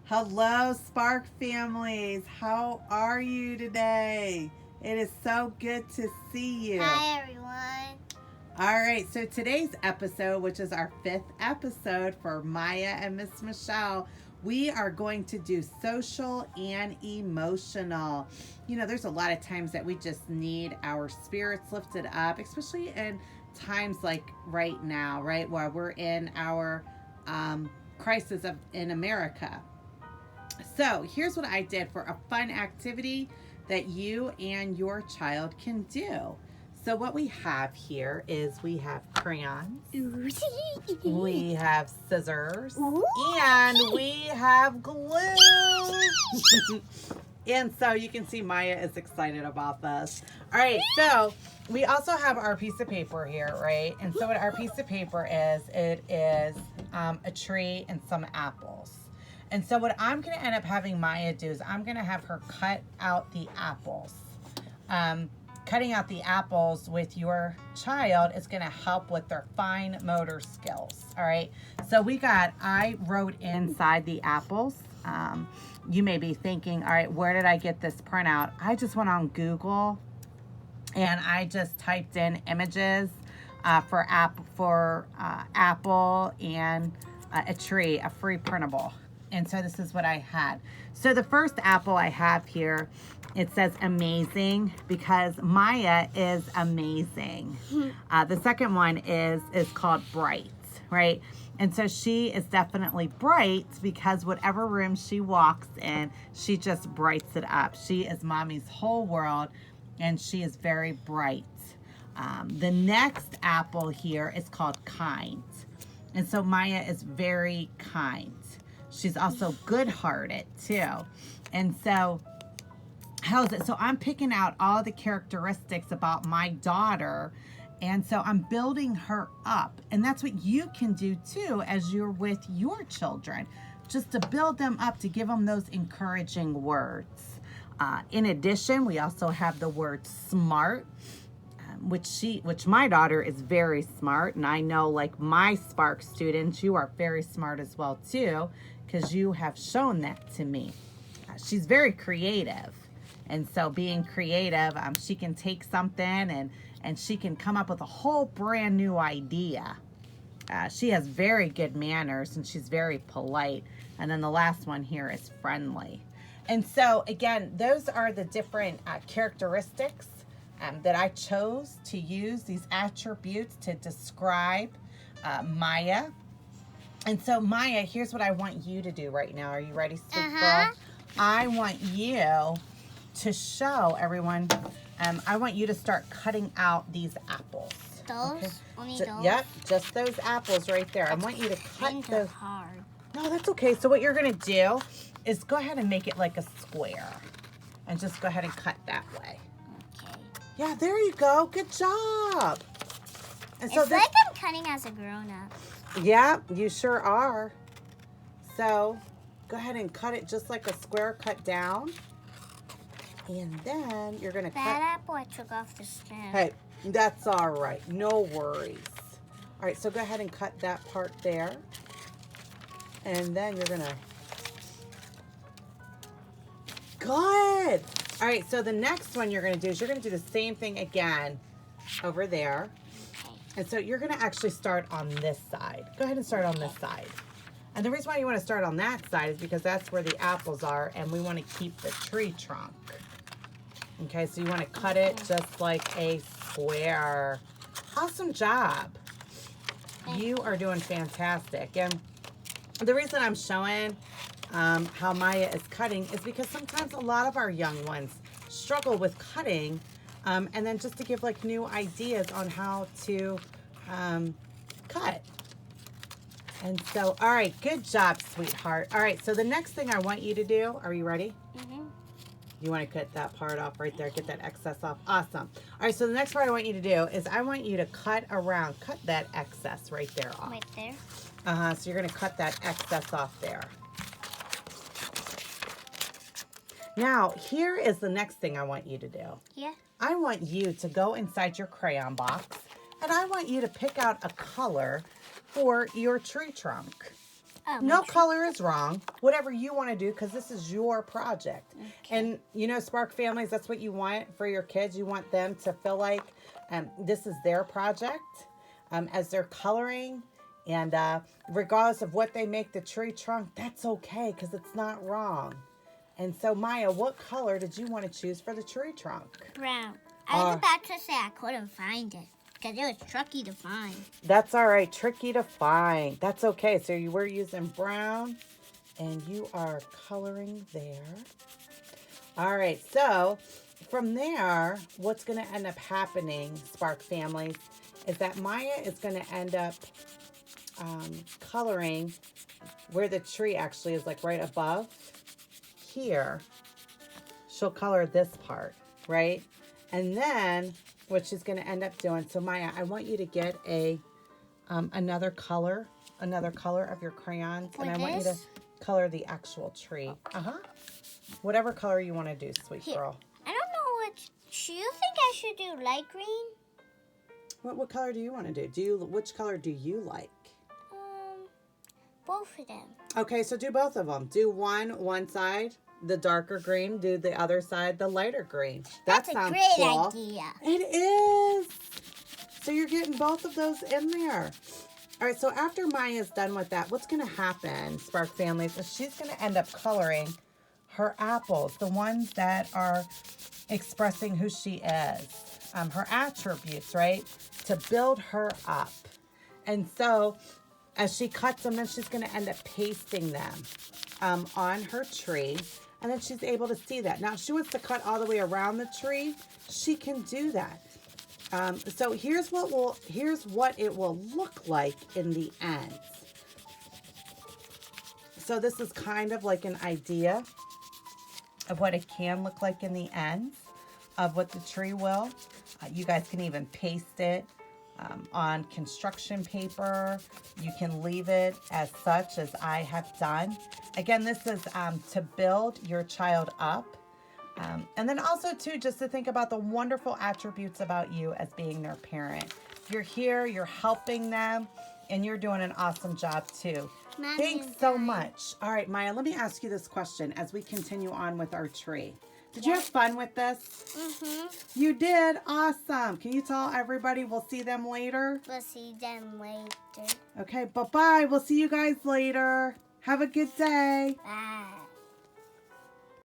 Hello, Spark families. How are you today? It is so good to see you. Hi, everyone. All right, so today's episode, which is our 5th episode for Miyah and Miss Michelle, we are going to do social and emotional. You know, there's a lot of times that we just need our spirits lifted up, especially in times like right now, right, where we're in our crisis in America. So here's what I did for a fun activity that you and your child can do. So what we have here is we have crayons, we have scissors, and we have glue. And so you can see Miyah is excited about this. All right, so we also have our piece of paper here, right? And so what our piece of paper is, it is a tree and some apples. And so what I'm going to end up having Miyah do is I'm going to have her cut out the apples. Cutting out the apples with your child is going to help with their fine motor skills. All right. So I wrote inside the apples. You may be thinking, all right, where did I get this printout? I just went on Google and I just typed in images for apple and a tree, a free printable. And so this is what I had. So the first apple I have here, it says amazing because Miyah is amazing. The second one is called bright, right? And so she is definitely bright because whatever room she walks in, she just brights it up. She is mommy's whole world and she is very bright. The next apple here is called kind. And so Miyah is very kind. She's also good-hearted too. And so how is it? So I'm picking out all the characteristics about my daughter. And so I'm building her up. And that's what you can do too as you're with your children. Just to build them up, to give them those encouraging words. In addition, we also have the word smart. Which my daughter is very smart, and I know, like my Spark students, you are very smart as well too, because you have shown that to me. She's very creative, and so being creative, she can take something and she can come up with a whole brand new idea. She has very good manners and she's very polite. And then the last one here is friendly. And so again, those are the different characteristics that I chose to use, these attributes to describe Miyah. And so Miyah, here's what I want you to do right now. Are you ready, sweet girl? I want you to show everyone, I want you to start cutting out these apples. Those? Okay. Only those? Yep, just those apples right there. That's I want you to cut those. Hard. No, that's okay. So what you're going to do is go ahead and make it like a square. And just go ahead and cut that way. Yeah, there you go. Good job. And so it's like I'm cutting as a grown-up. Yeah, you sure are. So go ahead and cut it just like a square cut down. And then you're going to cut. That apple, I took off the stem. Hey, that's all right. No worries. All right, so go ahead and cut that part there. And then you're going to. Good. All right, so the next one you're going to do is you're going to do the same thing again over there. Okay. And so you're going to actually start on this side. Go ahead and start on this side. And the reason why you want to start on that side is because that's where the apples are, and we want to keep the tree trunk. Okay, so you want to cut it just like a square. Awesome job. You are doing fantastic. And the reason I'm showing how Miyah is cutting is because sometimes a lot of our young ones struggle with cutting, and then just to give like new ideas on how to cut. And so, all right, good job, sweetheart. All right, so the next thing I want you to do, are you ready? Mm-hmm. You want to cut that part off right there, get that excess off. Awesome. All right, so the next part I want you to do is I want you to cut that excess right there off. Right there? So you're going to cut that excess off there. Now, here is the next thing I want you to do. Yeah. I want you to go inside your crayon box, and I want you to pick out a color for your tree trunk. Oh, No my color is wrong. Whatever you want to do, because this is your project. Okay. And you know, Spark Families, that's what you want for your kids. You want them to feel like this is their project as they're coloring. And regardless of what they make the tree trunk, that's okay, because it's not wrong. And so, Maya, what color did you want to choose for the tree trunk? brown. I was about to say I couldn't find it because it was tricky to find. That's all right. Tricky to find. That's okay. So you were using brown, and you are coloring there. All right. So from there, what's going to end up happening, Spark Families, is that Maya is going to end up coloring where the tree actually is, like right above here. She'll color this part, right? And then what she's going to end up doing. So Maya, I want you to get another color of your crayons, and I want you to color the actual tree. Whatever color you want to do, sweet girl. I don't know which. Do you think I should do light green? What color do you want to do? Which color do you like? Both of them. Okay, so do both of them. Do one side, the darker green. Do the other side, the lighter green. That's sounds a great cool. idea. It is. So you're getting both of those in there. All right, so after Maya's done with that, what's going to happen, Spark Families, is she's going to end up coloring her apples, the ones that are expressing who she is, her attributes, right, to build her up. And so as she cuts them, then she's going to end up pasting them on her tree. And then she's able to see that. Now, if she wants to cut all the way around the tree, she can do that. So here's what it will look like in the end. So this is kind of like an idea of what it can look like in the end of what the tree will. You guys can even paste it on construction paper. You can leave it as such, as I have done. Again, this is to build your child up. And then also, too, just to think about the wonderful attributes about you as being their parent. You're here, you're helping them, and you're doing an awesome job, too. Mommy, Thanks so much. All right, Maya, let me ask you this question as we continue on with our tree. Did you have fun with this? Mm-hmm. You did? Awesome. Can you tell everybody we'll see them later? We'll see them later. Okay, bye-bye. We'll see you guys later. Have a good day. Bye.